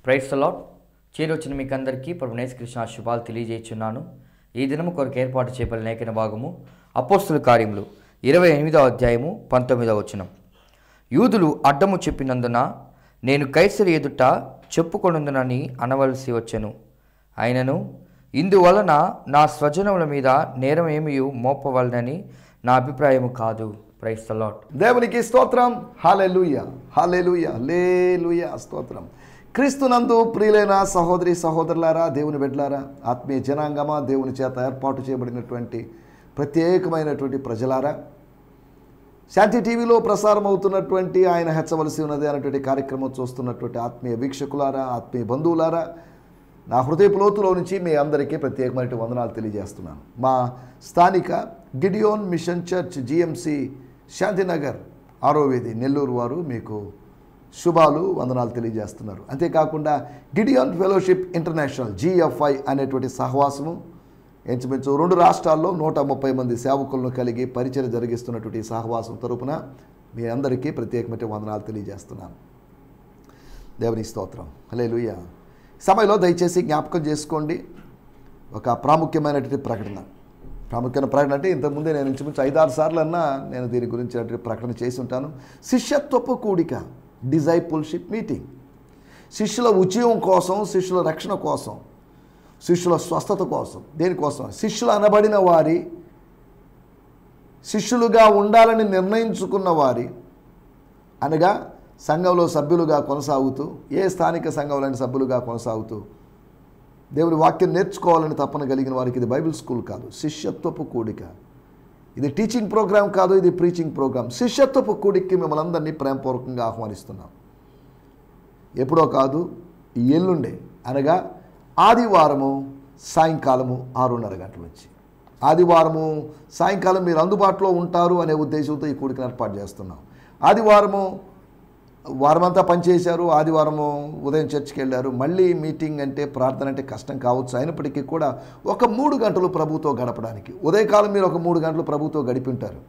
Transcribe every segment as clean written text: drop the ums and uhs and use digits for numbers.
Praise the lord. చేరొచ్చిన మీకు అందరికీ ప్రభువైన యేసుక్రీస్తు శుభాలు తెలియజేస్తున్నాను. ఈ దినము కొరకు ఏర్పాటు చేయబడిన లేఖన భాగము అపోస్తలుల కార్యములు 28వ అధ్యాయము 19వ వచనం. యూదులు అడ్డము చెప్పినందున నేను కైసరు ఎదుట చెప్పుకొనుందునని అనవలసి వచ్చెను. అయినను ఇందువలన నా స్వజనముల మీద నేరం ఏమీ మోపవలనని నా అభిప్రాయము కాదు. Praise the lord. దేవునికి స్తోత్రం. హల్లెలూయా, హల్లెలూయా, హల్లెలూయా, స్తోత్రం. క్రీస్తునందు ప్రియులైన సహోదరి సహోదరులారా, దేవుని బిడ్డలారా, ఆత్మీయ జనాంగమా, దేవుని చేత ఏర్పాటు చేయబడినటువంటి ప్రత్యేకమైనటువంటి ప్రజలారా, శాంతి టీవీలో ప్రసారం అవుతున్నటువంటి ఆయన హెచ్చవలసి ఉన్నది అనేటువంటి కార్యక్రమం చూస్తున్నటువంటి ఆత్మీయ వీక్షకులారా, ఆత్మీయ బంధువులారా, నా హృదయపు లోతులో నుంచి మీ అందరికీ ప్రత్యేకమైన వందనాలు తెలియజేస్తున్నాను. మా స్థానిక Gideon machine church GMC Shantinagar 6వ వీధి నెల్లూరు వారు మీకు శుభాలు వందనాలు తెలియజేస్తున్నారు. అంతేకాకుండా గిడియోన్ ఫెలోషిప్ ఇంటర్నేషనల్ GFI అనేటువంటి సహవాసము ఇంచుమించు 2 రాష్ట్రాల్లో 130 మంది సేవకులను కలిగి పరిచయం జరిగిస్తున్నటువంటి సహవాసం తరపున మీ అందరికీ ప్రత్యేకమైన వందనాలు తెలియజేస్తున్నాను. దేవుని స్తోత్రం. హల్లెలూయా. సమయంలో దయచేసి జ్ఞాపకం చేసుకోండి, ఒక ప్రాముఖ్యమైనటువంటి ప్రాముఖ్యమైన ప్రకటన అంటే ఇంతకుముందే నేను ఇంచుమించు 5-6 సార్లన్నా నేను దీని గురించి ప్రకటన చేసి ఉంటాను. శిష్యత్వపు కూడిక, డిజైపుల్షిప్ మీటింగ్. శిష్యుల ఉద్యోగం కోసం, శిష్యుల రక్షణ కోసం, శిష్యుల స్వస్థత కోసం, దేనికోసం? శిష్యులు అనబడిన వారి, శిష్యులుగా ఉండాలని నిర్ణయించుకున్న వారి, అనగా సంఘంలో సభ్యులుగా కొనసాగుతూ, ఏ స్థానిక సంఘంలోని సభ్యులుగా కొనసాగుతూ దేవుని వాక్యం నేర్చుకోవాలని తపన కలిగిన వారికి ఇది బైబిల్ స్కూల్ కాదు, శిష్యత్వపు కూడిక. ఇది టీచింగ్ ప్రోగ్రాం కాదు, ఇది ప్రీచింగ్ ప్రోగ్రాం. శిష్యత్వపు కూడికి మిమ్మల్ని అందరినీ ప్రేమపూర్వకంగా ఆహ్వానిస్తున్నాం. ఎప్పుడో కాదు, ఎల్లుండే అనగా ఆదివారము సాయంకాలము 6:30 గంటల నుంచి. ఆదివారము సాయంకాలం మీరు అందుబాటులో ఉంటారు అనే ఉద్దేశంతో ఈ కూడికను ఏర్పాటు చేస్తున్నాం. ఆదివారము వారమంతా పనిచేశారు, ఆదివారము ఉదయం చర్చికి వెళ్ళారు, మళ్ళీ మీటింగ్ అంటే ప్రార్థన అంటే కష్టం కావచ్చు. అయినప్పటికీ కూడా ఒక 3 గంటలు ప్రభుతో గడపడానికి, ఉదయకాలం మీరు ఒక 3 గంటలు ప్రభుతో గడిపి ఉంటారు.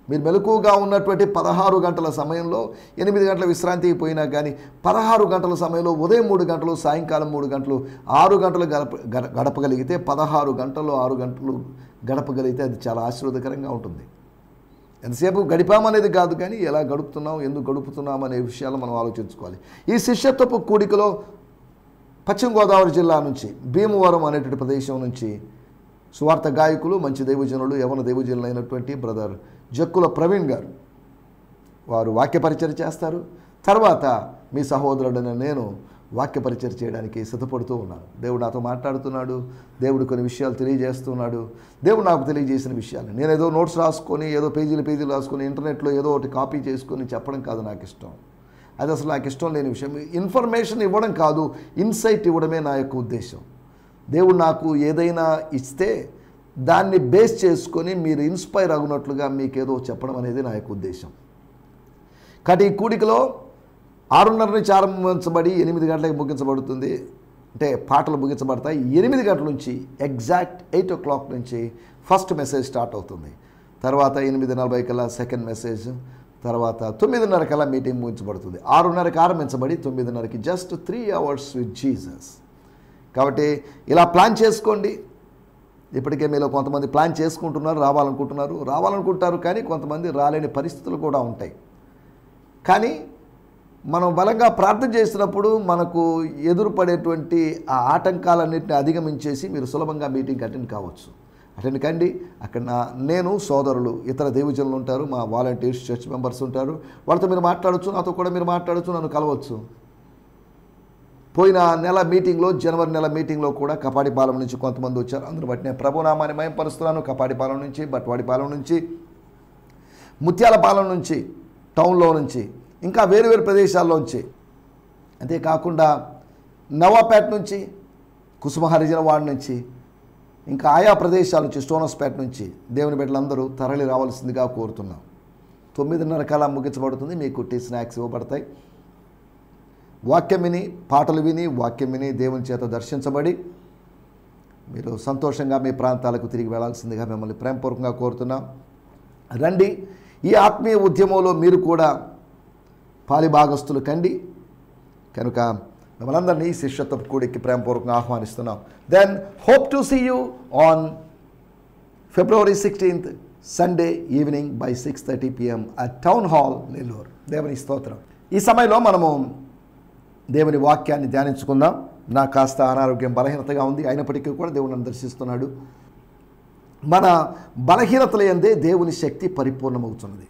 మీరు మెలకువగా ఉన్నటువంటి 16 గంటల సమయంలో 8 గంటల విశ్రాంతికి పోయినా కానీ 16 గంటల సమయంలో ఉదయం 3 గంటలు, సాయంకాలం 3 గంటలు, 6 గంటలు గడపగలిగితే 16 గంటలు 6 గంటలు గడపగలిగితే అది చాలా ఆశీర్వాదకరంగా ఉంటుంది. ఎంతసేపు గడిపామనేది కాదు, కానీ ఎలా గడుపుతున్నాం, ఎందుకు గడుపుతున్నాం అనే విషయాలు మనం ఆలోచించుకోవాలి. ఈ శిష్యత్వపు కూడికలో పశ్చిమ గోదావరి జిల్లా నుంచి, భీమవరం అనేటువంటి ప్రదేశం నుంచి సువార్త గాయకులు, మంచి దైవజనులు, యవన దైవజనులు అయినటువంటి బ్రదర్ జక్కుల ప్రవీణ్ గారు వారు వాక్య పరిచయం చేస్తారు. తర్వాత మీ సహోదరుడైన నేను వాక్య పరిచయం చేయడానికి సిద్ధపడుతూ ఉన్నాను. దేవుడు నాతో మాట్లాడుతున్నాడు, దేవుడు కొన్ని విషయాలు తెలియజేస్తున్నాడు. దేవుడు నాకు తెలియజేసిన విషయాలు నేను ఏదో నోట్స్ రాసుకొని, ఏదో పేజీలు రాసుకొని, ఇంటర్నెట్లో ఏదో ఒకటి కాపీ చేసుకొని చెప్పడం కాదు నాకు ఇష్టం. అది అసలు నాకు ఇష్టం లేని విషయం. ఇన్ఫర్మేషన్ ఇవ్వడం కాదు, ఇన్సైట్ ఇవ్వడమే నా యొక్క ఉద్దేశం. దేవుడు నాకు ఏదైనా ఇస్తే దాన్ని బేస్ చేసుకొని మీరు ఇన్స్పైర్ అవునట్లుగా మీకేదో చెప్పడం అనేది నా యొక్క ఉద్దేశం. కాబట్టి ఈ కూడికలో 6:30 నుంచి ఆరంభించబడి 8 గంటలకు ముగించబడుతుంది. అంటే పాటలు ముగించబడతాయి. 8 గంటల నుంచి ఎగ్జాక్ట్ 8 o'clock నుంచి ఫస్ట్ మెసేజ్ స్టార్ట్ అవుతుంది. తర్వాత 8:40 కల్లా సెకండ్ మెసేజ్, తర్వాత 9:30 కల్లా మీటింగ్ ముగించబడుతుంది. 6:30కి ఆరంభించబడి 9:30కి జస్ట్ 3 hours విత్ జీసస్. కాబట్టి ఇలా ప్లాన్ చేసుకోండి. ఇప్పటికే మీలో కొంతమంది ప్లాన్ చేసుకుంటున్నారు, రావాలనుకుంటారు, కానీ కొంతమంది రాలేని పరిస్థితులు కూడా ఉంటాయి. కానీ మనం బలంగా ప్రార్థన చేసినప్పుడు మనకు ఎదురుపడేటువంటి ఆ ఆటంకాలన్నింటినీ అధిగమించేసి మీరు సులభంగా మీటింగ్ అటెండ్ కావచ్చు. అటెండ్ కండి. అక్కడ నేను, సోదరులు, ఇతర దైవజనులు ఉంటారు, మా వాలంటీర్స్, చర్చ్ మెంబర్స్ ఉంటారు. వాళ్ళతో మీరు మాట్లాడచ్చు, నాతో కూడా మీరు మాట్లాడచ్చు, నన్ను కలవచ్చు. పోయిన నెల మీటింగ్లో, జనవరి నెల మీటింగ్లో కూడా కపాడిపాలెం నుంచి కొంతమంది వచ్చారు. అందరూ బట్టి నేను ప్రభునామాన్ని మయంపరుస్తున్నాను. కపాడిపాలెం నుంచి, బట్వాడిపాలెం నుంచి, ముత్యాలపాలెం నుంచి, టౌన్లో నుంచి, ఇంకా వేరు ప్రదేశాల్లోంచి, అంతేకాకుండా నవాపేట నుంచి, కుసుమహరిజన వార్డు నుంచి, ఇంకా ఆయా ప్రదేశాల నుంచి, స్టోనస్పేట నుంచి దేవుని బిడ్డలందరూ తరలి రావాల్సిందిగా కోరుతున్నాం. 9:30 కల్లా ముగించబడుతుంది. మీకు టీ స్నాక్స్ ఇవ్వబడతాయి. వాక్యం విని, పాటలు విని, వాక్యం విని దేవుని చేత దర్శించబడి మీరు సంతోషంగా మీ ప్రాంతాలకు తిరిగి వెళ్లాల్సిందిగా మిమ్మల్ని ప్రేమపూర్వకంగా కోరుతున్నాం. రండి. ఈ ఆత్మీయ ఉద్యమంలో మీరు కూడా పాలిభాగస్తులు కండి. కనుక మిమ్మల్ని అందరినీ శిష్యత్వ కూడికి ప్రేమపూర్వకంగా ఆహ్వానిస్తున్నాం. Then hope to see you on February 16th, Sunday evening by 6:30 p.m. at Town Hall, Nellore. దేవుని స్తోత్రం. ఈ సమయంలో మనము దేవుని వాక్యాన్ని ధ్యానించుకుందాం. నాకు కాస్త అనారోగ్యం బలహీనతగా ఉంది, అయినప్పటికీ కూడా దేవుడు నన్ను దర్శిస్తున్నాడు. మన బలహీనతల యందే దేవుని శక్తి పరిపూర్ణమవుతున్నది.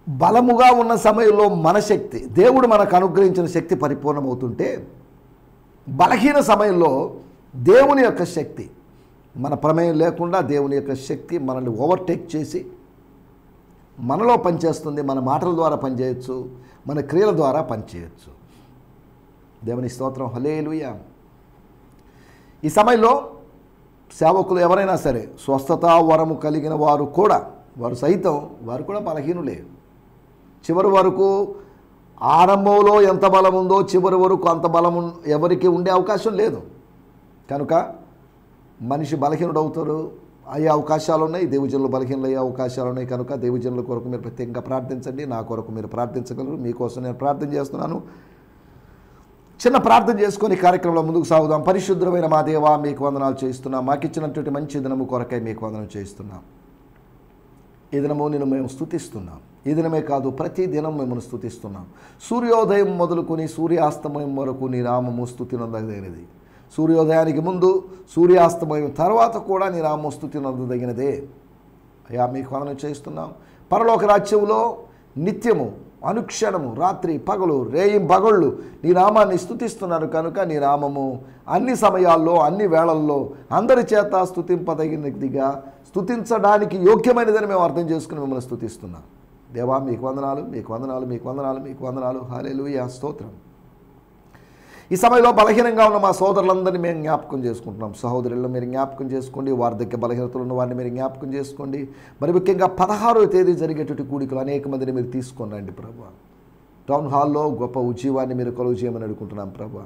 బలముగా ఉన్న సమయంలో మన శక్తి, దేవుడు మనకు అనుగ్రహించిన శక్తి పరిపూర్ణమవుతుంటే, బలహీన సమయంలో దేవుని యొక్క శక్తి, మన ప్రమేయం లేకుండా దేవుని యొక్క శక్తి మనల్ని ఓవర్టేక్ చేసి మనలో పనిచేస్తుంది. మన మాటల ద్వారా పనిచేయచ్చు, మన క్రియల ద్వారా పనిచేయచ్చు. దేవుని స్తోత్రం. హల్లెలూయా. ఈ సమయంలో సేవకులు ఎవరైనా సరే స్వస్థత వరము కలిగిన వారు కూడా, వారు కూడా బలహీనులే. చివరి వరకు ఆరంభంలో ఎంత బలం ఉందో చివరి వరకు అంత బలం ఎవరికి ఉండే అవకాశం లేదు. కనుక మనిషి బలహీనుడు అవుతారు, అయ్యే అవకాశాలు ఉన్నాయి. దేవజనులు బలహీనలు అయ్యే అవకాశాలు ఉన్నాయి. కనుక దేవజనుల కొరకు మీరు ప్రత్యేకంగా ప్రార్థించండి. నా కొరకు మీరు ప్రార్థించగలరు. మీకోసం నేను ప్రార్థన చేస్తున్నాను. చిన్న ప్రార్థన చేసుకొని కార్యక్రమంలో ముందుకు సాగుదాం. పరిశుద్ధమైన మా దేవా, మీకు వందనాలు చేస్తున్నాం. మాకు ఇచ్చినటువంటి మంచి దినము కొరకై మీకు వందనం చేస్తున్నాం. ఈ దినము నేను మేము స్తుతిస్తున్నాం. ఈ దినమే కాదు, ప్రతి దినం మిమ్మల్ని స్తుతిస్తున్నాం. సూర్యోదయం మొదలుకొని సూర్యాస్తమయం వరకు నీ నామము స్తుతి నొందదగినది. సూర్యోదయానికి ముందు, సూర్యాస్తమయం తర్వాత కూడా నీ నామము స్తుతి నొందదగినదే. అయ్యా, మీకు వందనం చేస్తున్నాం. పరలోక రాజ్యములో నిత్యము, అనుక్షణము, రాత్రి పగలు, రేయిం పగళ్ళు నీ నామాన్ని స్తుతిస్తున్నారు. కనుక నీ నామము అన్ని సమయాల్లో, అన్ని వేళల్లో అందరి చేత స్తుతింపదగినదిగా, స్తుతించడానికి యోగ్యమైనదని మేము అర్థం చేసుకుని మిమ్మల్ని స్తుతిస్తున్నాం. దేవా, మీకు వందనాలు, మీకు వందనాలు, మీకు వందనాలు, మీకు వందనాలు. హల్లెలూయా, స్తోత్రం. ఈ సమయంలో బలహీనంగా ఉన్న మా సోదరులందరినీ మేము జ్ఞాపకం చేసుకుంటున్నాం. సహోదరులను మీరు జ్ఞాపకం చేసుకోండి. వార్ధక్య బలహీనతలు ఉన్న వారిని మీరు జ్ఞాపకం చేసుకోండి. మరి ముఖ్యంగా 16వ తేదీ జరిగేటువంటి కూడికలు అనేక మందిని మీరు తీసుకొని రండి ప్రభా. టౌన్ హాల్లో గొప్ప ఉజ్జీవాన్ని మీరు కలుగు చేయమని అడుగుకుంటున్నాం ప్రభా.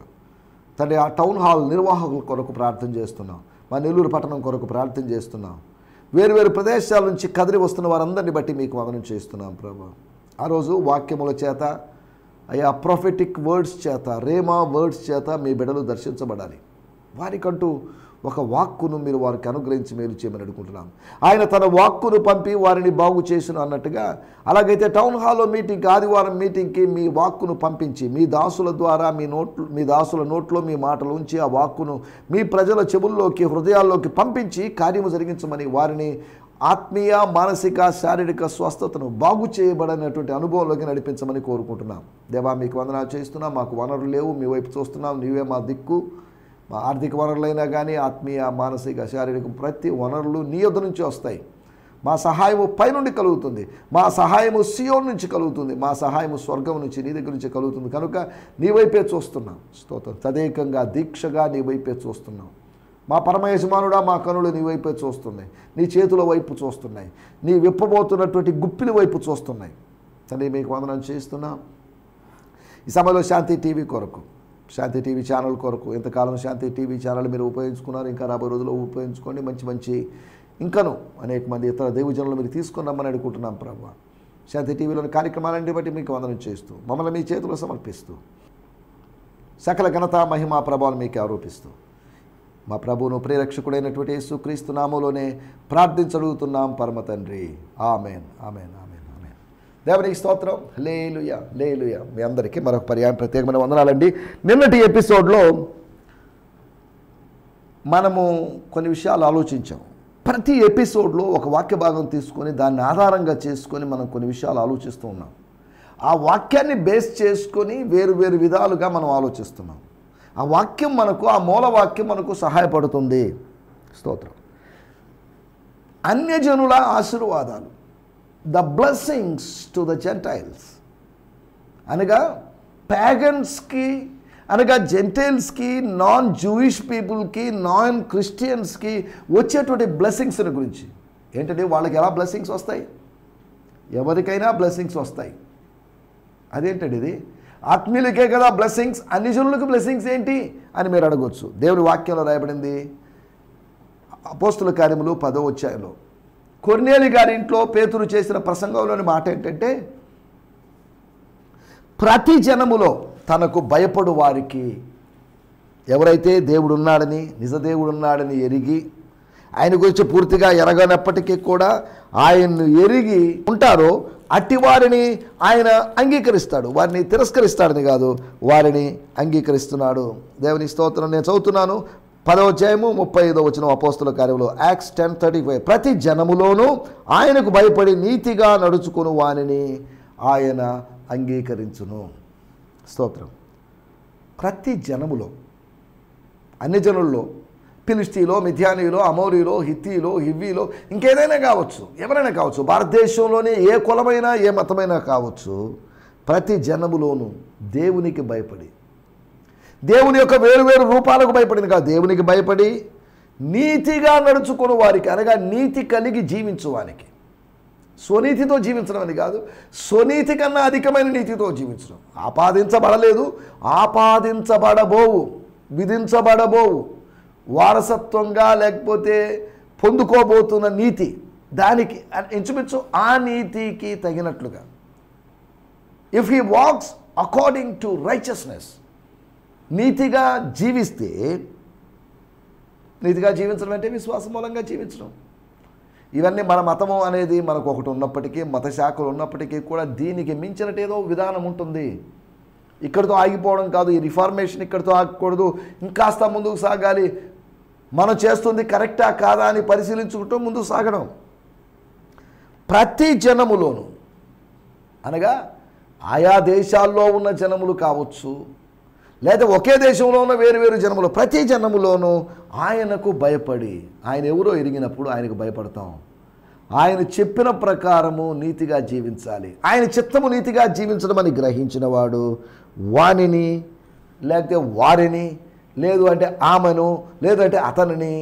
తండ్రి, ఆ టౌన్ హాల్ నిర్వాహకుల కొరకు ప్రార్థన చేస్తున్నాం. మా నెల్లూరు పట్టణం కొరకు ప్రార్థన చేస్తున్నాం. వేరు ప్రదేశాల నుంచి కదిలి వస్తున్న వారందరినీ బట్టి మీకు వందనం చేస్తున్నాం ప్రభా. ఆ రోజు వాక్యముల చేత, అయ్యా ప్రొఫెటిక్ వర్డ్స్ చేత, రేమా వర్డ్స్ చేత మీ బిడ్డలు దర్శించబడాలి. వారికంటూ ఒక వాక్కును మీరు వారికి అనుగ్రహించి మేలు చేయమని అడుగుకుంటున్నాం. ఆయన తన వాక్కును పంపి వారిని బాగు చేసిన అన్నట్టుగా, అలాగైతే టౌన్ హాల్లో మీటింగ్కి, ఆదివారం మీటింగ్కి మీ వాక్కును పంపించి మీ దాసుల ద్వారా మీ దాసుల నోట్లో మీ మాటలు ఉంచి ఆ వాక్కును మీ ప్రజల చెవుల్లోకి, హృదయాల్లోకి పంపించి కార్యము జరిగించమని, వారిని ఆత్మీయ, మానసిక, శారీరక స్వస్థతను బాగు చేయబడినటువంటి అనుభవంలోకి నడిపించమని కోరుకుంటున్నాం. దేవా, మీకు వందనాలు చేస్తున్నాం. మాకు వనరులు లేవు, మీ వైపు చూస్తున్నాం. నీవే మా దిక్కు. మా ఆర్థిక వనరులైనా కానీ ఆత్మీయ, మానసిక, శారీరక ప్రతి వనరులు నీ యొద్ద నుంచి వస్తాయి. మా సహాయము పైనుండి కలుగుతుంది. మా సహాయము సియోన్ నుంచి కలుగుతుంది. మా సహాయము స్వర్గం నుంచి, నీ దగ్గర నుంచి కలుగుతుంది. కనుక నీ వైపే చూస్తున్నాం. స్తోత్రం. తదేకంగా, దీక్షగా నీ వైపే చూస్తున్నాం. మా పరమయజమానుడా, మా కనులు నీ వైపే చూస్తున్నాయి. నీ చేతుల వైపు చూస్తున్నాయి. నీ విప్పబోతున్నటువంటి గుప్పిలి వైపు చూస్తున్నాయి. తండ్రి, మీకు వందనం చేస్తున్నాం. ఈ సమయంలో శాంతి టీవీ కొరకు, శాంతి టీవీ ఛానల్ కొరకు, ఇంతకాలం శాంతి టీవీ ఛానల్ మీరు ఉపయోగించుకున్నారు. ఇంకా రాబోయే రోజుల్లో ఉపయోగించుకోండి. మంచి ఇంకను అనేక మంది ఇతర దైవజనులు మీరు తీసుకొని రమ్మని అడుగుకుంటున్నాం ప్రభా. శాంతి టీవీలోని కార్యక్రమాలన్నీ బట్టి మీకు వందనం చేస్తూ, మమ్మల్ని మీ చేతుల్లో సమర్పిస్తూ, సకల ఘనత, మహిమ, ప్రభావం మీకు ఆరోపిస్తూ, మా ప్రభువును ప్రియరక్షకుడైనటువంటి యేసుక్రీస్తు నామములోనే ప్రార్థించగలుగుతున్నాం పరమ తండ్రి. Amen, amen, amen, amen. దేవునికి స్తోత్రం. హల్లెలూయా, హల్లెలూయా. మీ అందరికీ మరొక పర్యాయం ప్రత్యేకమైన వందనాలండి. నిన్నటి ఎపిసోడ్లో మనము కొన్ని విషయాలు ఆలోచించాం. ప్రతి ఎపిసోడ్లో ఒక వాక్య భాగం తీసుకొని దాన్ని ఆధారంగా చేసుకొని మనం కొన్ని విషయాలు ఆలోచిస్తూ ఉన్నాం. ఆ వాక్యాన్ని బేస్ చేసుకొని వేరు విధాలుగా మనం ఆలోచిస్తున్నాం. ఆ వాక్యం మనకు, ఆ మూలవాక్యం మనకు సహాయపడుతుంది. స్తోత్రం. అన్యజనుల ఆశీర్వాదాలు, the blessings to the Gentiles, అనగా ప్యాగన్స్కి, అనగా జెంటైల్స్కి, నాన్ జూయిష్ పీపుల్కి, నాన్ క్రిస్టియన్స్కి వచ్చేటువంటి బ్లెస్సింగ్స్ గురించి. ఏంటంటే వాళ్ళకి ఎలా బ్లెస్సింగ్స్ వస్తాయి? ఎవరికైనా బ్లెస్సింగ్స్ వస్తాయి. అదేంటండి ఇది? ఆత్మీయులకే కదా బ్లెస్సింగ్స్, అన్ని జనులకు బ్లెస్సింగ్స్ ఏంటి అని మీరు అడగవచ్చు. దేవుని వాక్యంలో రాయబడింది అపోస్తుల కార్యములు 10వ అధ్యాయంలో కొర్నేలి గారి ఇంట్లో పేతురు చేసిన ప్రసంగంలోని మాట ఏంటంటే, ప్రతి జనములో తనకు భయపడు వారికి, ఎవరైతే దేవుడు ఉన్నాడని, నిజ దేవుడు ఉన్నాడని ఎరిగి ఆయన గురించి పూర్తిగా ఎరగనప్పటికీ కూడా ఆయన్ను ఎరిగి ఉంటారో అట్టి వారిని ఆయన అంగీకరిస్తాడు. వారిని తిరస్కరిస్తాడని కాదు, వారిని అంగీకరిస్తున్నాడు. దేవుని స్తోత్రం. నేను చదువుతున్నాను 10వ అధ్యాయము 35వ వచనం అపోస్తలుల కార్యములు, యాక్ట్స్ 10:35. ప్రతి జనములోనూ ఆయనకు భయపడి నీతిగా నడుచుకుని వానిని ఆయన అంగీకరించును. స్తోత్రం. ప్రతి జనములో, అన్ని జనుల్లో, ఫిలిష్తీలో, మిథ్యానీలో, అమోరీలో, హిత్తీలో, హివ్వీలో, ఇంకేదైనా కావచ్చు, ఎవరైనా కావచ్చు, భారతదేశంలోనే ఏ కులమైనా ఏ మతమైనా కావచ్చు, ప్రతి జనములోనూ దేవునికి భయపడి, దేవుని యొక్క వేరు రూపాలకు భయపడిన కాదు, దేవునికి భయపడి నీతిగా నడుచుకుని వారికి, అనగా నీతి కలిగి జీవించువానికి. స్వనీతితో జీవించడం అని కాదు, స్వనీతి కన్నా అధికమైన నీతితో జీవించడం. ఆపాదించబడలేదు, ఆపాదించబడబోవు, విధించబడబోవు, వారసత్వంగా లేకపోతే పొందుకోబోతున్న నీతి, దానికి ఇంచుమించు ఆ నీతికి తగినట్లుగా. If he walks according to righteousness, నీతిగా జీవిస్తే, నీతిగా జీవించడం అంటే విశ్వాసం మూలంగా జీవించడం. ఇవన్నీ మన మతము అనేది మనకు ఒకటి ఉన్నప్పటికీ, మత శాఖలు ఉన్నప్పటికీ కూడా దీనికి మించినట్టు ఏదో విధానం ఉంటుంది. ఇక్కడితో ఆగిపోవడం కాదు, ఈ రిఫార్మేషన్ ఇక్కడితో ఆగకూడదు, ఇంకాస్త ముందుకు సాగాలి. మనం చేస్తుంది కరెక్టా కాదా అని పరిశీలించుకుంటూ ముందుకు సాగడం. ప్రతి జనములోను, అనగా ఆయా దేశాల్లో ఉన్న జనములు కావచ్చు, లేదా ఒకే దేశంలో ఉన్న వేరు జనములు, ప్రతి జనములోనూ ఆయనకు భయపడి, ఆయన ఎవరో ఎరిగినప్పుడు ఆయనకు భయపడతాం. ఆయన చెప్పిన ప్రకారము నీతిగా జీవించాలి. ఆయన చిత్తము నీతిగా జీవించడం అని గ్రహించిన వాడు వానిని, లేకపోతే వారిని, లేదు అంటే ఆమెను, లేదంటే అతనిని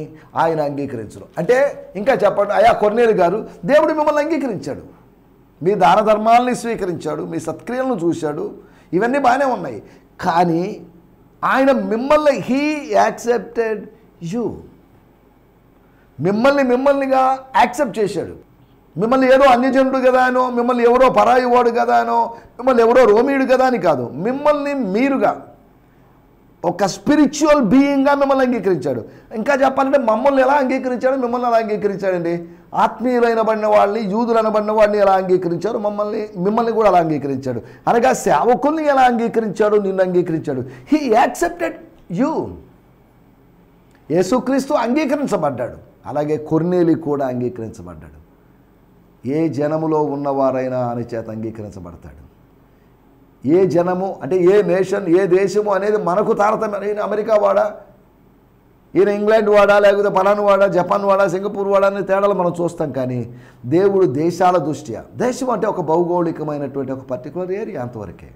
ఆయన అంగీకరించడం. అంటే ఇంకా చెప్పండి, అయ్యా కొర్నేలు గారు, దేవుడు మిమ్మల్ని అంగీకరించాడు, మీ దాన ధర్మాలని స్వీకరించాడు, మీ సత్క్రియలను చూశాడు, ఇవన్నీ బాగానే ఉన్నాయి. కానీ ఆయన మిమ్మల్ని, హీ యాక్సెప్టెడ్ యూ, మిమ్మల్నిగా యాక్సెప్ట్ చేశాడు. మిమ్మల్ని ఏదో అన్యజనుడు కదా అనో, మిమ్మల్ని ఎవరో పరాయి వాడు కదా అనో, మిమ్మల్ని ఎవరో రోమీయుడు కదా అని కాదు, మిమ్మల్ని మీరుగా ఒక స్పిరిచువల్ బీయింగ్గా మిమ్మల్ని అంగీకరించాడు. ఇంకా చెప్పాలంటే మమ్మల్ని ఎలా అంగీకరించాడు, మిమ్మల్ని ఎలా అంగీకరించాడండి. ఆత్మీయులైనబడిన వాళ్ళని, యూదులు అనబడిన వాడిని ఎలా అంగీకరించాడు, మిమ్మల్ని కూడా అలా అంగీకరించాడు. అనగా సేవకుల్ని ఎలా అంగీకరించాడు, నిన్ను అంగీకరించాడు. He accepted you. యేసుక్రీస్తు అంగీకరించబడ్డాడు, అలాగే కొర్నేలి కూడా అంగీకరించబడ్డాడు. ఏ జనములో ఉన్నవారైనా ఆయన చేత అంగీకరించబడతాడు. ఏ జనము అంటే ఏ నేషన్, ఏ దేశము అనేది మనకు తారతమ్యం. ఈయన అమెరికా వాడా, ఈయన ఇంగ్లాండ్ వాడా, లేకపోతే పలాను వాడా, జపాన్ వాడా, సింగపూర్ వాడా అనే తేడాలు మనం చూస్తాం. కానీ దేవుడు దేశాల దృష్ట్యా, దేశం అంటే ఒక భౌగోళికమైనటువంటి ఒక పర్టికులర్ ఏరియా, అంతవరకే.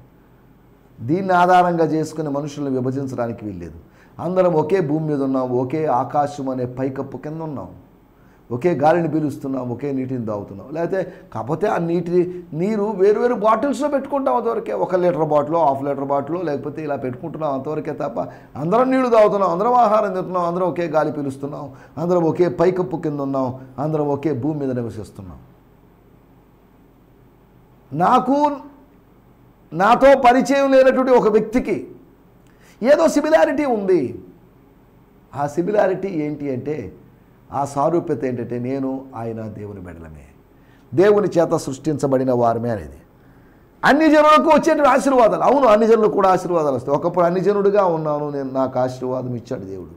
దీన్ని ఆధారంగా చేసుకుని మనుషులను విభజించడానికి వీల్లేదు. అందరం ఒకే భూమి మీద ఉన్నాం, ఒకే ఆకాశం అనే పైకప్పు కింద ఉన్నాం, ఒకే గాలిని పీలుస్తున్నాం, ఒకే నీటిని తాగుతున్నాం. లేకపోతే కాకపోతే ఆ నీరు వేరు బాటిల్స్లో పెట్టుకుంటాం, అంతవరకే. 1 లీటర్ బాటిల్, 1/2 లీటర్ బాటిల్, లేకపోతే ఇలా పెట్టుకుంటున్నాం, అంతవరకే తప్ప అందరం నీళ్లు తాగుతున్నాం, అందరం ఆహారం తింటున్నాం, అందరం ఒకే గాలి పీలుస్తున్నాం, అందరం ఒకే పైకప్పు కింద ఉన్నాం, అందరం ఒకే భూమి మీద నివసిస్తున్నాం. నాతో పరిచయం లేనటువంటి ఒక వ్యక్తికి ఏదో సిమిలారిటీ ఉంది. ఆ సిమిలారిటీ ఏంటి అంటే, ఆ సారూప్యత ఏంటంటే, నేను ఆయన దేవుని బిడ్డలమే, దేవుని చేత సృష్టించబడిన వారమే అనేది. అన్ని జనులకు వచ్చేటువంటి ఆశీర్వాదాలు, అవును, అన్ని జనులకు కూడా ఆశీర్వాదాలు వస్తాయి. ఒకప్పుడు అన్ని జనుడుగా ఉన్నాను నేను, నాకు ఆశీర్వాదం ఇచ్చాడు దేవుడు.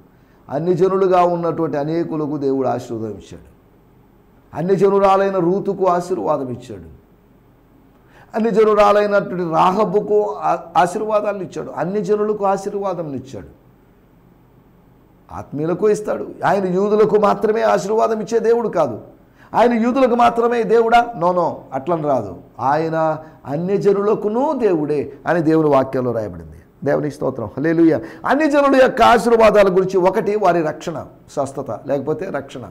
అన్ని జనులుగా ఉన్నటువంటి అనేకులకు దేవుడు ఆశీర్వాదం ఇచ్చాడు. అన్ని జనురాలైన రూతుకు ఆశీర్వాదం ఇచ్చాడు. అన్ని జనురాలైనటువంటి రాహబుకు ఆశీర్వాదాలను ఇచ్చాడు. అన్ని జనులకు ఆశీర్వాదం ఇచ్చాడు. ఆత్మీయులకు ఇస్తాడు. ఆయన యూదులకు మాత్రమే ఆశీర్వాదం ఇచ్చే దేవుడు కాదు. ఆయన యూదులకు మాత్రమే దేవుడా, నో, అట్లని రాదు. ఆయన అన్ని జనులకును దేవుడే అని దేవుని వాక్యంలో రాయబడింది. దేవునికి స్తోత్రం, హల్లెలూయా. అన్ని జనుల యొక్క ఆశీర్వాదాల గురించి, ఒకటి వారి రక్షణ, స్వస్థత, లేకపోతే రక్షణ,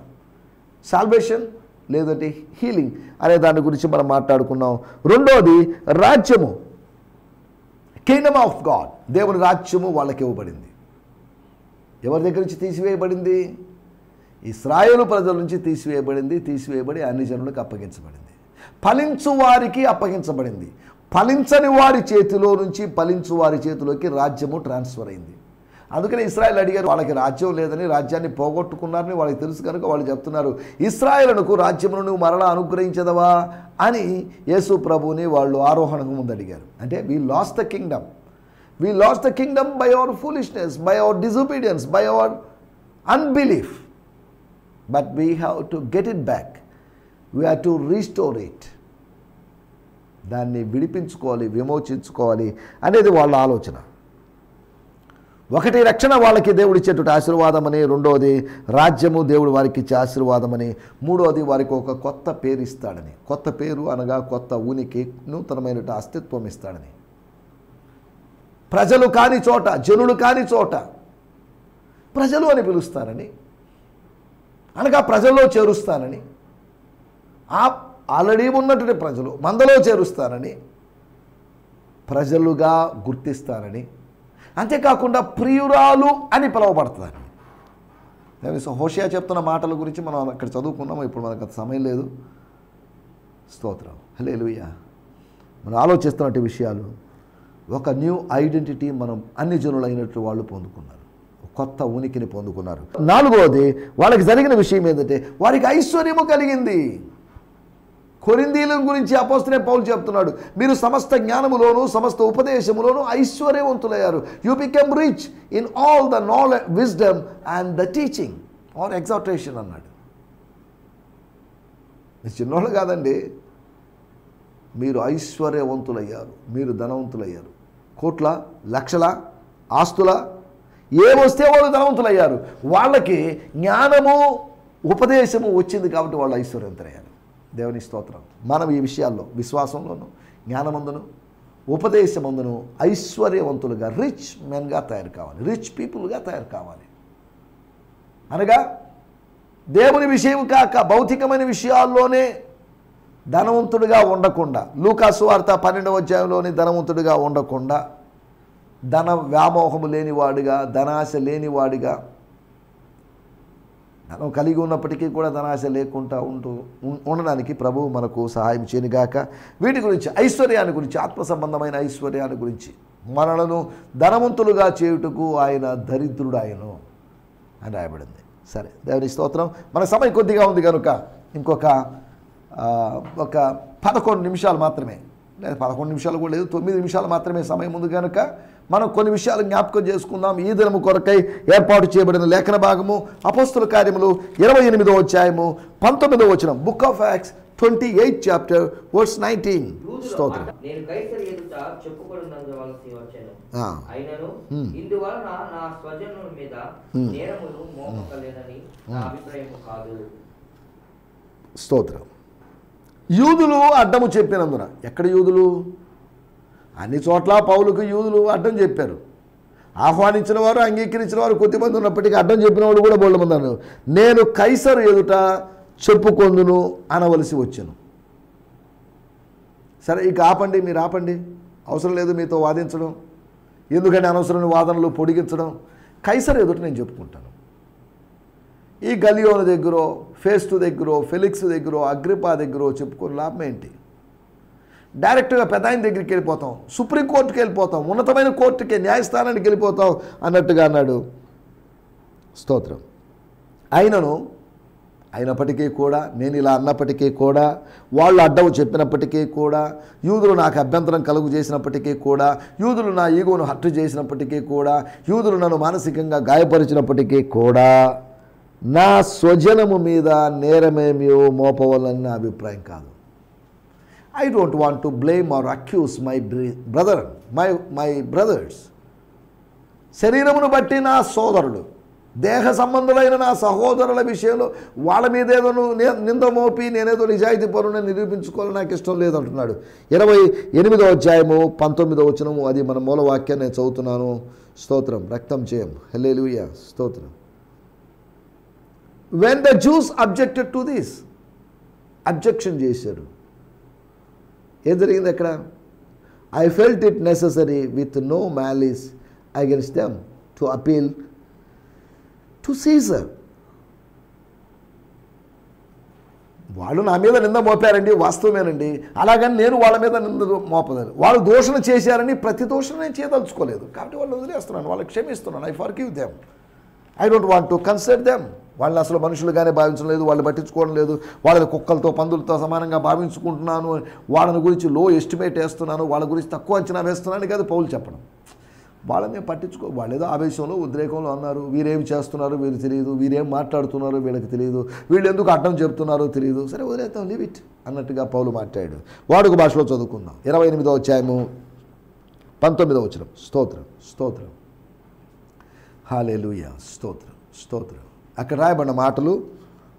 సాల్వేషన్, లేదంటే హీలింగ్ అనే దాని గురించి మనం మాట్లాడుకున్నాం. రెండోది రాజ్యము, కింగ్డమ్ ఆఫ్ గాడ్, దేవుని రాజ్యము వాళ్ళకి ఇవ్వబడింది. ఎవరి దగ్గర నుంచి తీసివేయబడింది? ఇశ్రాయేలు ప్రజల నుంచి తీసివేయబడి అన్ని జనులకు అప్పగించబడింది. ఫలించు వారికి అప్పగించబడింది. ఫలించని వారి చేతిలో నుంచి ఫలించు వారి చేతిలోకి రాజ్యము ట్రాన్స్ఫర్ అయింది. అందుకని ఇశ్రాయేల్ అడిగారు, వాళ్ళకి రాజ్యం లేదని, రాజ్యాన్ని పోగొట్టుకున్నారని వాళ్ళకి తెలుసు కనుక వాళ్ళు చెప్తున్నారు, ఇశ్రాయేలునకు రాజ్యమును నువ్వు మరలా అనుగ్రహించదవా అని యేసు ప్రభువుని వాళ్ళు ఆరోహణకు ముందు అడిగారు. అంటే we last the Kingdom, we last the Kingdom by our foolishness, by our disobedience, by our unbelief, but we have to get it back, we have to restore it. దాన్ని విడిపించుకోవాలి, విమోచించుకోవాలి అనేది వాళ్ళ ఆలోచన. ఒకటి రక్షణ వాళ్ళకి దేవుడు ఇచ్చేటువంటి ఆశీర్వాదమని, రెండోది రాజ్యము దేవుడు వారికి ఇచ్చే ఆశీర్వాదమని, మూడోది వారికి ఒక కొత్త పేరు ఇస్తాడని. కొత్త పేరు అనగా కొత్త ఉనికి, నూతనమైన అస్తిత్వం ఇస్తాడని. ప్రజలు కాని చోట, జనులు కాని చోట ప్రజలు అని పిలుస్తారని, అనగా ప్రజల్లో చేరుస్తానని, ఆల్రెడీ ఉన్నటువంటి ప్రజలు మందలో చేరుస్తానని, ప్రజలుగా గుర్తిస్తానని, అంతేకాకుండా ప్రియురాలు అని పిలువబడుతుందని. హోషేయ చెప్తున్న మాటల గురించి మనం అక్కడ చదువుకున్నాము, ఇప్పుడు మనకు అంత సమయం లేదు. స్తోత్రం, హల్లెలూయా. మనం ఆలోచిస్తున్నట్టు విషయాలు, ఒక న్యూ ఐడెంటిటీ మనం అన్ని జనులైనట్టు వాళ్ళు పొందుకున్నారు, కొత్త ఉనికిని పొందుకున్నారు. నాలుగవది వాళ్ళకి జరిగిన విషయం ఏంటంటే వారికి ఐశ్వర్యము కలిగింది. కొరింథీయుల గురించి అపోస్తలుడైన పౌలు చెప్తున్నాడు, మీరు సమస్త జ్ఞానములోను సమస్త ఉపదేశములోను ఐశ్వర్యవంతులయ్యారు. You became rich in all the knowledge, wisdom and the teaching or exhortation అన్నాడు. మీరు చిన్నోళ్ళు కాదండి, మీరు ఐశ్వర్యవంతులయ్యారు, మీరు ధనవంతులయ్యారు. కోట్ల లక్షల ఆస్తుల ఏమొస్తే వాళ్ళు ధనవంతులయ్యారు. వాళ్ళకి జ్ఞానము ఉపదేశము వచ్చింది కాబట్టి వాళ్ళు ఐశ్వర్యవంతులయ్యారు. దేవుని స్తోత్రం. మనం ఈ విషయాల్లో విశ్వాసంలోను, జ్ఞానమందును, ఉపదేశమందును ఐశ్వర్యవంతులుగా, రిచ్ మెన్గా తయారు కావాలి, రిచ్ పీపుల్గా తయారు కావాలి. అనగా దేవుని విషయం కాక భౌతికమైన విషయాల్లోనే ధనవంతుడిగా ఉండకుండా, లూకా సువార్త 12వ అధ్యాయంలోని ధనవంతుడిగా ఉండకుండా, ధన వ్యామోహము లేనివాడిగా, ధనాశ లేనివాడిగా, ధనం కలిగి ఉన్నప్పటికీ కూడా ధనాశ లేకుండా ఉండడానికి ప్రభువు మనకు సహాయం చేయనుగాక. వీటి గురించి, ఐశ్వర్యాన్ని గురించి, ఆత్మ సంబంధమైన ఐశ్వర్యాన్ని గురించి, మనలను ధనవంతులుగా చేయుటకు ఆయన దరిద్రుడు ఆయను అని రాయబడింది. సరే, దేవుని స్తోత్రం. మన సమయం కొద్దిగా ఉంది కనుక ఇంకొక 11 నిమిషాలు మాత్రమే, లేదా 11 నిమిషాలు కూడా లేదు, 9 నిమిషాలు మాత్రమే సమయం ఉంది కనుక మనం కొన్ని విషయాలు జ్ఞాపకం చేసుకుందాం. ఈ దినము కొరకై ఏర్పాటు చేయబడిన లేఖన భాగము అపోస్తల కార్యములు 28వ అధ్యాయము 19వ వచనం. Book of acts 28th chapter verse 19. స్తోత్రం. నేను కైసరు ఎదుట చెప్పుకొనుండవలసి వచ్చెను. అయినను ఇందువలన నా స్వజనుల మీద నేరములు మోపకలేదని నా అభిప్రాయము కాదు. స్తోత్రం. యూదులు అడ్డము చెప్పినందున, ఎక్కడ యూదులు? అన్ని చోట్ల పౌలుకు యూదులు అడ్డం చెప్పారు. ఆహ్వానించిన వారు, అంగీకరించిన వారు కొద్దిమంది ఉన్నప్పటికీ అడ్డం చెప్పిన వాడు కూడా బోళ్ళ మంది అన్నారు. నేను కైసరు ఎదుట చెప్పుకొందును అనవలసి వచ్చాను. సరే, ఇక ఆపండి, మీరు ఆపండి, అవసరం లేదు మీతో వాదించడం, ఎందుకంటే అనవసరమైన వాదనలు పొడిగించడం. కైసరు ఎదుట నేను చెప్పుకుంటాను. ఈ గలియోను దగ్గర, ఫేస్తు దగ్గర, ఫెలిక్స్ దగ్గర, అగ్రిపా దగ్గర చెప్పుకొని లాభం ఏంటి? డైరెక్ట్గా పెద్ద ఆయన దగ్గరికి వెళ్ళిపోతాం, సుప్రీంకోర్టుకి వెళ్ళిపోతాం, ఉన్నతమైన కోర్టుకి, న్యాయస్థానానికి వెళ్ళిపోతాం అన్నట్టుగా అన్నాడు. స్తోత్రం. అయినప్పటికీ కూడా, నేను ఇలా అన్నప్పటికీ కూడా, వాళ్ళు అడ్డము చెప్పినప్పటికీ కూడా, యూదులు నాకు అభ్యంతరం కలుగు చేసినప్పటికీ కూడా, యూదులు నా ఈగోను హర్ట్ చేసినప్పటికీ కూడా, యూదులు నన్ను మానసికంగా గాయపరిచినప్పటికీ కూడా, నా స్వజనము మీద నేరమేమియో మోపవలని నా అభిప్రాయం కాదు. I don't want to blame or accuse my brothers. శరీరమును బట్టి నా సోదరులు, దేహ సంబంధులైన నా సహోదరుల విషయంలో వాళ్ళ మీద ఏదో నింద మోపి నేనేదో నిజాయితీ పరుని నిరూపించుకోవాలని నాకు ఇష్టం లేదంటున్నాడు. 28వ అధ్యాయము 19వ వచనము, అది మన మూలవాక్యం, నేను చదువుతున్నాను. స్తోత్రం. రక్తం చేయం. హల్లెలూయా. స్తోత్రం. When the Jews objected to this, objection చేశారు. ఏం జరిగింది అక్కడ? I felt it necessary with no malice against them to appeal to Caesar. వాళ్ళు నా మీద నింద మోపారండి, వాస్తవమేనండి. అలాగని నేను వాళ్ళ మీద నింద మోపదాను. వాళ్ళు దూషణ చేశారని ప్రతి దూషణ నేను చేయదలుచుకోలేదు. కాబట్టి వాళ్ళు వదిలేస్తున్నాను, వాళ్ళకి క్షమిస్తున్నాను. I forgive them. I don't want to consider them. వాళ్ళని అసలు మనుషులుగానే భావించడం లేదు, వాళ్ళు పట్టించుకోవడం లేదు. వాళ్ళని కుక్కలతో పందులతో సమానంగా భావించుకుంటున్నాను, వాళ్ళని గురించి లో ఎస్టిమేట్ వేస్తున్నాను, వాళ్ళ గురించి తక్కువ అంచనా వేస్తున్నాను కాదు పౌలు చెప్పడం. వాళ్ళని పట్టించుకో, వాళ్ళు ఏదో ఆవేశంలో ఉద్రేకంలో అన్నారు, వీరేమి చేస్తున్నారో వీరు తెలియదు, వీరేం మాట్లాడుతున్నారో వీళ్ళకి తెలియదు, వీళ్ళు ఎందుకు అడ్డం చెప్తున్నారో తెలియదు, సరే వదిలేద్దాం, లీవ్ ఇట్ అన్నట్టుగా పౌలు మాట్లాడాడు. వాడుక భాషలో చదువుకుందాం. 28వ అధ్యాయము 19వ వచనం. స్తోత్రం స్తోత్రం, హల్లెలూయా, స్తోత్రం స్తోత్రం. అక్కడ రాయబడిన మాటలు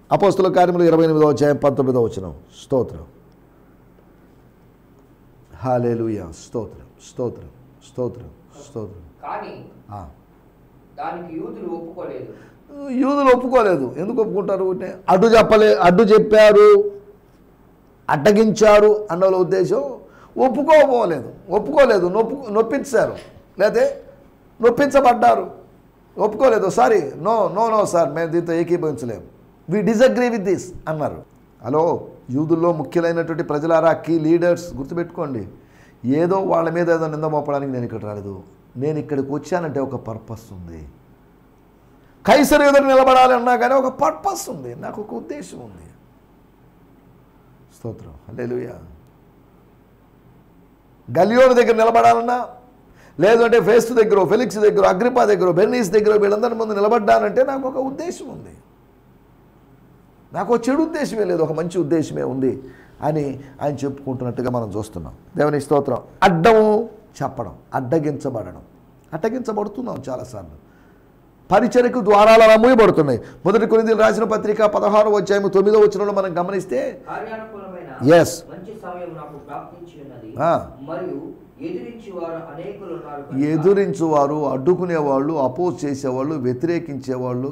అపోస్తల కార్యములు 28వ అధ్యాయం 19వ వచనం. స్తోత్రం, హల్లెలూయా, స్తోత్రం స్తోత్రం స్తోత్రం స్తోత్రం. కానీ దానికి యూదులు ఒప్పుకోలేదు. యూదులు ఒప్పుకోలేదు. ఎందుకు ఒప్పుకుంటారు? అడ్డు చెప్పారు, అడ్డగించారు అన్న ఉద్దేశం. ఒప్పుకోలేదు, నొప్పించారు, లేదా నొప్పించబడ్డారు, ఒప్పుకోలేదు. Sorry, no no no sir, మేము దీంతో ఏకీభవించలేము, వి డిసగ్రీ విత్ దిస్ అన్నారు. హలో, యూదుల్లో ముఖ్యులైనటువంటి ప్రజలారా, కీ లీడర్స్ గుర్తుపెట్టుకోండి, ఏదో వాళ్ళ మీద ఏదో నింద మోపడానికి నేను ఇక్కడ రాలేదు. నేను ఇక్కడికి వచ్చానంటే ఒక పర్పస్ ఉంది. కైసరు ఎదురు నిలబడాలి అన్నా కానీ ఒక పర్పస్ ఉంది, నాకు ఒక ఉద్దేశం ఉంది. స్తోత్రం, హల్లెలూయా. గల్లియోను దగ్గర నిలబడాలన్నా, లేదంటే ఫేస్తు దగ్గర, ఫెలిక్స్ దగ్గర, అగ్రిపా దగ్గర, బెర్నీస్ దగ్గర, వీళ్ళందరి ముందు నిలబడ్డానంటే నాకు ఒక ఉద్దేశం ఉంది. నాకు ఒక చెడు ఉద్దేశమే లేదు, ఒక మంచి ఉద్దేశమే ఉంది అని ఆయన చెప్పుకుంటున్నట్టుగా మనం చూస్తున్నాం. దేవుని స్తోత్రం. అడ్డము చెప్పడం, అడ్డగించబడుతున్నాం చాలాసార్లు. పరిచర్యకు ద్వారాలు అలా మూయబడుతున్నాయి. 1 కొరింథీయులకు రాసిన పత్రిక 16వ అధ్యాయం 9వ వచనంలో మనం గమనిస్తే, ఎస్, ఎదురించువారు, అడ్డుకునేవాళ్ళు, అపోజ్ చేసేవాళ్ళు, వ్యతిరేకించేవాళ్ళు,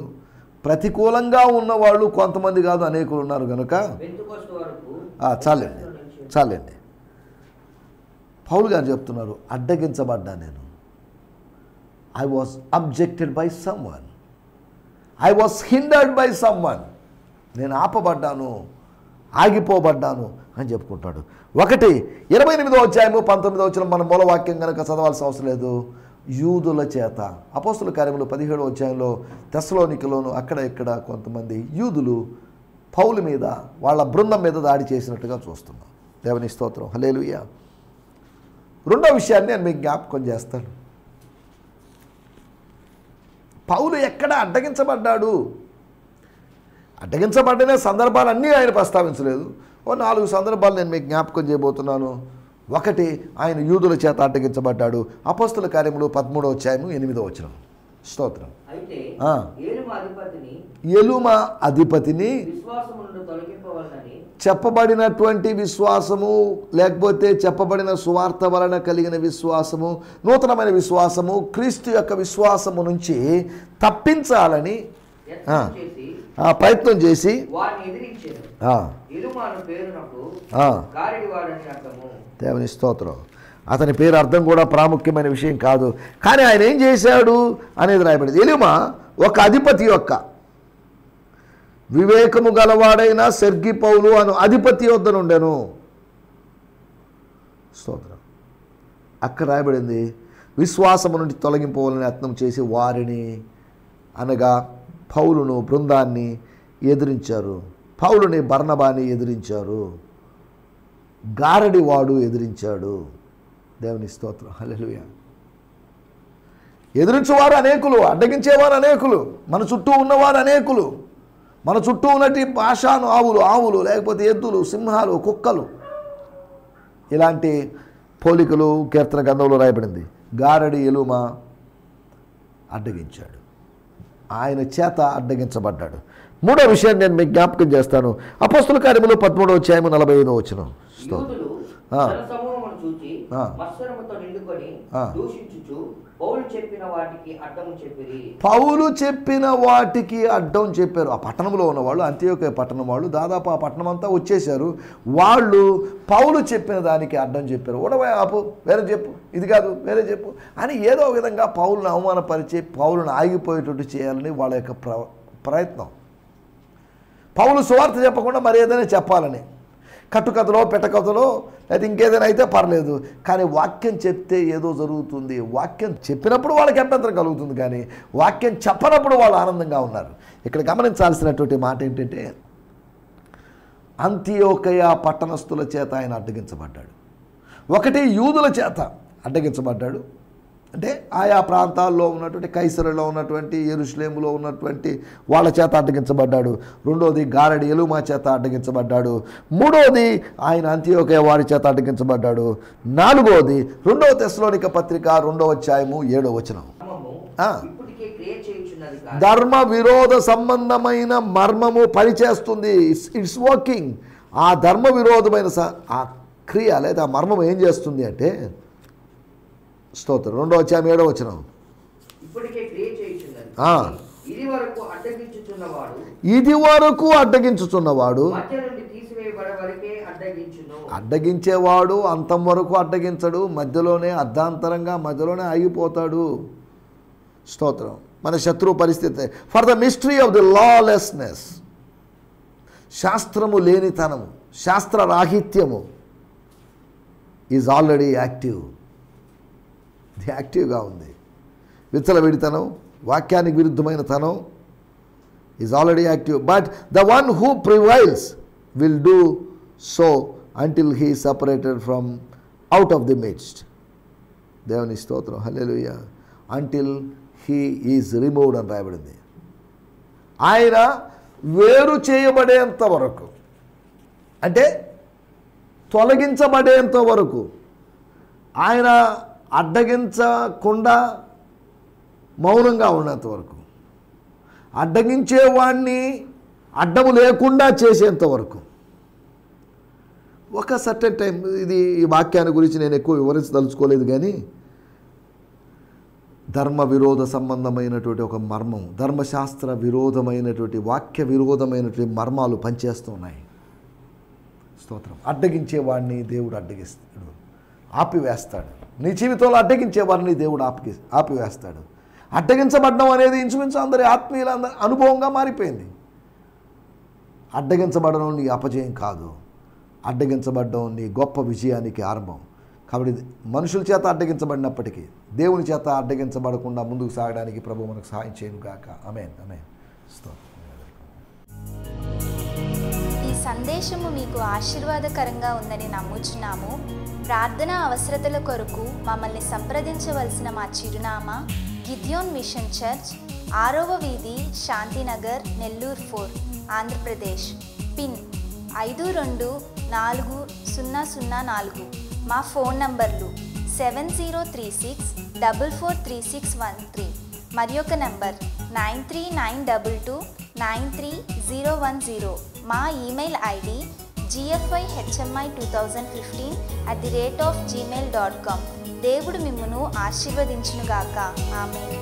ప్రతికూలంగా ఉన్నవాళ్ళు కొంతమంది కాదు, అనేకులు ఉన్నారు. కనుక చాలండి. పౌలు గారు చెప్తున్నారు, అడ్డగించబడ్డా నేను. I was objected by someone, I was hindered by someone. నేను ఆపబడ్డాను, ఆగిపోబడ్డాను అని చెప్పుకుంటాడు. 28వ అధ్యాయము 19వ వచనం మనం మూలవాక్యం కనుక చదవాల్సిన అవసరం లేదు. యూదుల చేత, అపోస్తల కార్యములు 17వ అధ్యాయంలో తెస్సలోనికలోను అక్కడ ఇక్కడ కొంతమంది యూదులు పౌలు మీద, వాళ్ళ బృందం మీద దాడి చేసినట్టుగా చూస్తున్నాం. దేవుని స్తోత్రం, హల్లెలూయా. రెండో విషయాన్ని నేను మీకు జ్ఞాపకం చేస్తాను. పౌలు ఎక్కడ అడ్డగించబడ్డాడు? అడ్డగించబడిన సందర్భాలన్నీ ఆయన ప్రస్తావించలేదు. 4 సందర్భాలు నేను మీకు జ్ఞాపకం చేయబోతున్నాను. 1, ఆయన యూదుల చేత అడ్డగించబడ్డాడు. అపోస్తల కార్యములు 13వ అధ్యాయము 8వ వచనం. స్తోత్రం. ఎలుమ అధిపతిని చెప్పబడినటువంటి విశ్వాసము, లేకపోతే చెప్పబడిన సువార్త వలన కలిగిన విశ్వాసము, నూతనమైన విశ్వాసము, క్రీస్తు యొక్క విశ్వాసము నుంచి తప్పించాలని ప్రయత్నం చేసి దేవుని స్తోత్రం. అతని పేరు అర్థం కూడా ప్రాముఖ్యమైన విషయం కాదు, కానీ ఆయన ఏం చేశాడు అనేది రాయబడింది. ఎలుమ ఒక అధిపతి యొక్క, వివేకము గలవాడైన సెర్గి పౌలు అను అధిపతి వద్ద నుండెను. స్తోత్రం. అక్కడ రాయబడింది, విశ్వాసము నుండి తొలగింపోవాలని యత్నం చేసి వారిని, అనగా పౌలును, బృందాన్ని ఎదిరించారు. పౌలుని, బర్నబాని ఎదిరించారు. గారడివాడు ఎదిరించాడు. దేవుని స్తోత్రం, హల్లెలూయా. ఎదిరించేవారు అనేకులు, అడ్డగించేవారు అనేకులు, మన చుట్టూ ఉన్నవారు అనేకులు. మన చుట్టూ ఉన్నటి భాషాను ఆవులు, లేకపోతే ఎద్దులు, సింహాలు, కుక్కలు, ఇలాంటి పోలికలు కీర్తన గ్రంథంలో రాయబడింది. గారడి ఎలుమ అడ్డగించాడు, ఆయన చేత అడ్డగించబడ్డాడు. మూడో విషయాన్ని నేను మీకు జ్ఞాపకం చేస్తాను. అపోస్తల కార్యములు 13వ అధ్యాయము 45వ వచనం. పౌలు చెప్పిన వాటికి అడ్డం చెప్పారు. ఆ పట్టణంలో ఉన్నవాళ్ళు, అంతియోక్య పట్టణం వాళ్ళు, దాదాపు ఆ పట్టణం అంతా వచ్చేసారు. వాళ్ళు పౌలు చెప్పిన దానికి అడ్డం చెప్పారు. ఆపు, వేరే చెప్పు, ఇది కాదు, వేరే చెప్పు అని ఏదో విధంగా పౌలును అవమానపరిచి పౌలును ఆగిపోయేటట్టు చేయాలని వాళ్ళ యొక్క ప్రయత్నం. పౌలు సువార్త చెప్పకుండా మరి ఏదైనా చెప్పాలని, కట్టుకథలో పెట్టకథలో లేదా ఇంకేదైనా అయితే పర్లేదు, కానీ వాక్యం చెప్తే ఏదో జరుగుతుంది. వాక్యం చెప్పినప్పుడు వాళ్ళకి అభ్యంతరం కలుగుతుంది, కానీ వాక్యం చెప్పనప్పుడు వాళ్ళు ఆనందంగా ఉన్నారు. ఇక్కడ గమనించాల్సినటువంటి మాట ఏంటంటే, అంతియోకయ పట్టణస్థుల చేత ఆయన అడ్డగించబడ్డాడు. ఒకటి యూదుల చేత అడ్డగించబడ్డాడు, అంటే ఆయా ప్రాంతాల్లో ఉన్నటువంటి కైసరులో ఉన్నటువంటి యెరూషలేములో ఉన్నటువంటి వాళ్ళ చేత అడ్డగించబడ్డాడు. రెండోది గారడి ఎలుమా చేత అడ్డగించబడ్డాడు. మూడోది ఆయన అంతియోకయ వారి చేత అడ్డగించబడ్డాడు. నాలుగోది 2వ తెస్సలోనిక పత్రిక 2వ అధ్యాయము 7వ వచనం. ధర్మ విరోధ సంబంధమైన మర్మము పనిచేస్తుంది. It's working. ఆ ధర్మ విరోధమైన ఆ క్రియ లేదా మర్మం ఏం చేస్తుంది అంటే, స్తోత్రం, 2వ అధ్యాయం 7వ వచనం. ఇది వరకు అడ్డగించుచున్నవాడు అడ్డగించేవాడు అంతం వరకు అడ్డగించడు, మధ్యలోనే అర్ధాంతరంగా మధ్యలోనే ఆగిపోతాడు. స్తోత్రం. మన శత్రువు పరిస్థితి. For the mystery of the lawlessness, శాస్త్రము లేనితనము, శాస్త్ర రాహిత్యము ఈజ్ ఆల్రెడీ యాక్టివ్. ఇది యాక్టివ్గా ఉంది. విచ్చలవిడితనం, వాక్యానికి విరుద్ధమైన తనం is already active. But the one who prevails will do so until he separated from out of the midst. దేవుని స్తోత్రం, హల్లెలూయా. అంటిల్ హీ ఈజ్ రిమూవ్డ్ అని రాయబడింది. ఆయన వేరు చేయబడేంత వరకు, అంటే తొలగించబడేంత వరకు, ఆయన అడ్డగించకుండా మౌనంగా ఉన్నంత వరకు, అడ్డగించేవాడిని అడ్డము లేకుండా చేసేంత వరకు, ఒక సర్టెన్ టైం. ఇది ఈ వాక్యాన్ని గురించి నేను ఎక్కువ వివరించదలుచుకోలేదు, కానీ ధర్మ విరోధ సంబంధమైనటువంటి ఒక మర్మం, ధర్మశాస్త్ర విరోధమైనటువంటి, వాక్య విరోధమైనటువంటి మర్మాలు పనిచేస్తున్నాయి. స్తోత్రం. అడ్డగించేవాడిని దేవుడు అడ్డగిస్తాడు, ఆపివేస్తాడు. నీ జీవితంలో అడ్డగించేవాడిని దేవుడు ఆపివేస్తాడు. అడ్డగించబడడం అనేది ఇంచుమించు అందరి ఆత్మీయుల అనుభవంగా మారిపోయింది. అడ్డగించబడడం నీ అపజయం కాదు, అడ్డగించబడడం నీ గొప్ప విజయానికి ఆరంభం. కాబట్టి మనుషుల చేత అడ్డగించబడినప్పటికీ దేవుని చేత అడ్డగించబడకుండా ముందుకు సాగడానికి ప్రభు మనకు సహాయం చేయను గాక. ఆమేన్, ఆమేన్. ఈ సందేశము మీకు ఆశీర్వాదకరంగా ఉందని నమ్ముచున్నాము. ప్రార్థన అవసరతల కొరకు మమ్మల్ని సంప్రదించవలసిన మా చిరునామా గిద్యోన్ మిషన్ చర్చ్, 6వ వీధి, శాంతినగర్, నెల్లూరు 4, ఆంధ్రప్రదేశ్. పిన్ 524004. మా ఫోన్ నంబర్లు 7036443613 మరి ఒక నంబర్ 9392293010. మా ఈమెయిల్ ఐడి gfihmi2015@gmail.com. దేవుడు మిమ్మును ఆశీర్వదించునుగాక. ఆమేన్.